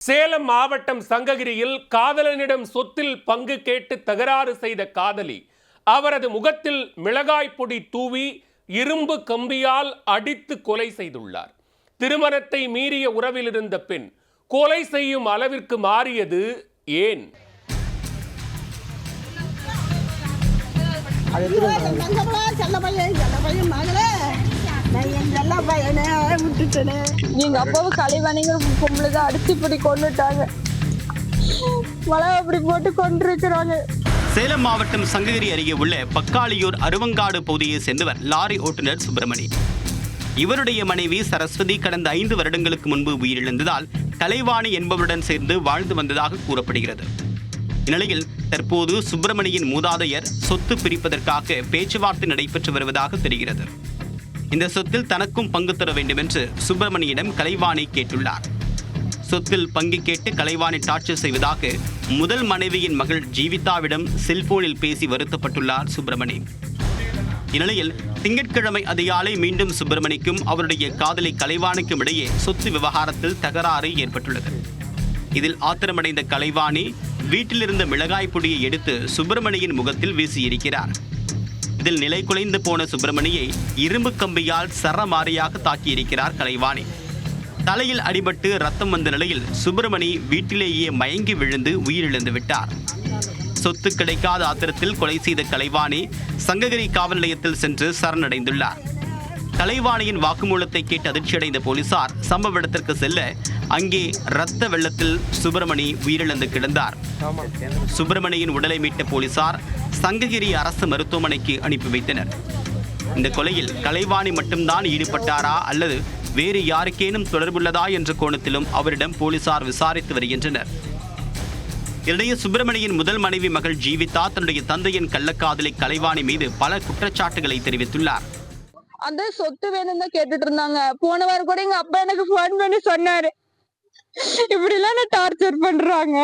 சேலம் மாவட்டம் சங்ககிரியில் காதலனிடம் சொத்தில் பங்கு கேட்டு தகராறு செய்த காதலி அவரது முகத்தில் மிளகாய் பொடி தூவி இரும்பு கம்பியால் அடித்து கொலை செய்துள்ளார். திருமணத்தை மீறிய உறவில் இருந்த பெண் கொலை செய்யும் அளவிற்கு மாறியது ஏன்? எங்க அப்பாவை கலைவாணிங்கிற பொம்பளைதான் அடிச்சு இப்படி கொண்டுட்டாங்க. மழை அப்படி போட்டு கொண்டிருக்கிறாங்க. சேலம் மாவட்டம் சங்ககிரி அருகே உள்ள பக்காளியூர் அருவங்காடு பகுதியை சேர்ந்தவர் லாரி ஓட்டுநர் சுப்பிரமணி. இவருடைய மனைவி சரஸ்வதி கடந்த 5 வருடங்களுக்கு முன்பு உயிரிழந்ததால் கலைவாணி என்பவருடன் சேர்ந்து வாழ்ந்து வந்ததாக கூறப்படுகிறது. இந்நிலையில் தற்போது சுப்பிரமணியின் மூதாதையர் சொத்து பிரிப்பதற்காக பேச்சுவார்த்தை நடைபெற்று வருவதாக தெரிகிறது. இந்த சொத்தில் தனக்கும் பங்கு தர வேண்டும் என்று சுப்பிரமணியிடம் கலைவாணி கேட்டுள்ளார். சொத்தில் பங்கு கேட்டு கலைவாணி டார்ச்சர் செய்வதாக முதல் மனைவியின் மகள் ஜீவிதாவிடம் செல்போனில் பேசி வருத்தப்பட்டுள்ளார் சுப்பிரமணி. இந்நிலையில் திங்கட்கிழமை அதிகாலை மீண்டும் சுப்பிரமணிக்கும் அவருடைய காதலி கலைவாணிக்கும் இடையே சொத்து விவகாரத்தில் தகராறு ஏற்பட்டுள்ளது. இதில் ஆத்திரமடைந்த கலைவாணி வீட்டிலிருந்த மிளகாய் பொடியை எடுத்து சுப்பிரமணியின் முகத்தில் வீசியிருக்கிறார். இதில் நிலை குலைந்து போன சுப்பிரமணியை இரும்பு கம்பியால் சரமாரியாக தாக்கியிருக்கிறார் கலைவாணி. தலையில் அடிபட்டு ரத்தம் வந்த நிலையில் சுப்பிரமணி வீட்டிலேயே மயங்கி விழுந்து உயிரிழந்து விட்டார். சொத்து கிடைக்காத ஆத்திரத்தில் கொலை செய்த கலைவாணி சங்ககிரி காவல் நிலையத்தில் சென்று சரணடைந்துள்ளார். கலைவாணியின் வாக்குமூலத்தை கேட்டு அதிர்ச்சியடைந்த போலீசார் சம்பவ இடத்திற்கு செல்ல அங்கே இரத்த வெள்ளத்தில் சுப்பிரமணி உயிரிழந்து கிடந்தார். சுப்பிரமணியின் உடலை மீட்ட போலீசார் சங்ககிரி அரசு மருத்துவமனைக்கு அனுப்பி வைத்தனர். இந்த கொலையில் கலைவாணி மட்டும்தான் ஈடுபட்டாரா அல்லது வேறு யாருக்கேனும் தொடர்புள்ளதா என்ற கோணத்திலும் அவரிடம் போலீசார் விசாரித்து வருகின்றனர். இதனிடையே சுப்பிரமணியின் முதல் மனைவி மகள் ஜீவிதா தன்னுடைய தந்தையின் கள்ளக்காதலை கலைவாணி மீது பல குற்றச்சாட்டுகளை தெரிவித்துள்ளார். அந்த சொத்து வேணும் தான் கேட்டுட்டு இருந்தாங்க. போன வாரம் கூட எங்க அப்பா எனக்கு போன் பண்ணி சொன்னாரு, இப்படி எல்லாம் டார்ச்சர் பண்றாங்க,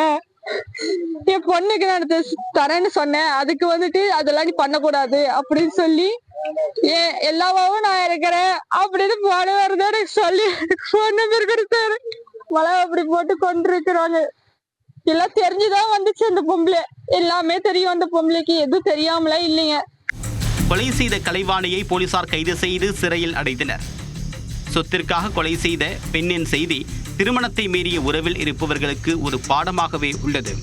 என் பொண்ணுக்கு நான் தரேன்னு சொன்னேன், அதுக்கு வந்துட்டு அதெல்லாம் நீ பண்ணக்கூடாது அப்படின்னு சொல்லி எல்லாவும் நான் இருக்கிறேன் அப்படின்னு போன வருது எனக்கு சொல்லி பொண்ணு இருக்கிறாரு. மழை அப்படி போட்டு கொண்டிருக்கிறாங்க. எல்லாம் தெரிஞ்சுதான் வந்துச்சு. அந்த பொம்பளை எல்லாமே தெரியும். அந்த பொம்பளைக்கு எதுவும் தெரியாமல இல்லைங்க. கொலை செய்த கலைவாணியை போலீசார் கைது செய்து சிறையில் அடைத்தனர். சொத்திற்காக கொலை செய்த பெண்ணின் செய்தி திருமணத்தை மீறிய உறவில் இருப்பவர்களுக்கு ஒரு பாடமாகவே உள்ளது.